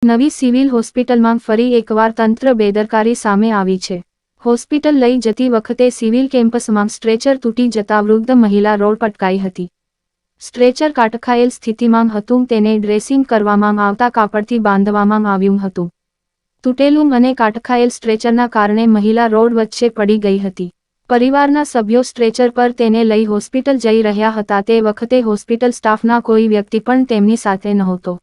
નવી સિવિલ હોસ્પિટલમાં ફરી એકવાર તંત્ર બેદરકારી સામે આવી છે। હોસ્પિટલ લઈ જતી વખતે સિવિલ કેમ્પસમાં સ્ટ્રેચર તૂટી જતા વૃદ્ધ મહિલા રોડ પટકાઈ હતી। સ્ટ્રેચર કાટખાયેલ સ્થિતિમાં હતું, તેને ડ્રેસિંગ કરવામાં આવતા કાપડથી બાંધવામાં આવ્યું હતું। તૂટેલું અને કાટખાયેલ સ્ટ્રેચરના કારણે મહિલા રોડ વચ્ચે પડી ગઈ હતી। પરિવારના સભ્યો સ્ટ્રેચર પર તેને લઈ હોસ્પિટલ જઈ રહ્યા હતા તે વખતે હોસ્પિટલ સ્ટાફના કોઈ વ્યક્તિ પણ તેમની સાથે નહોતો।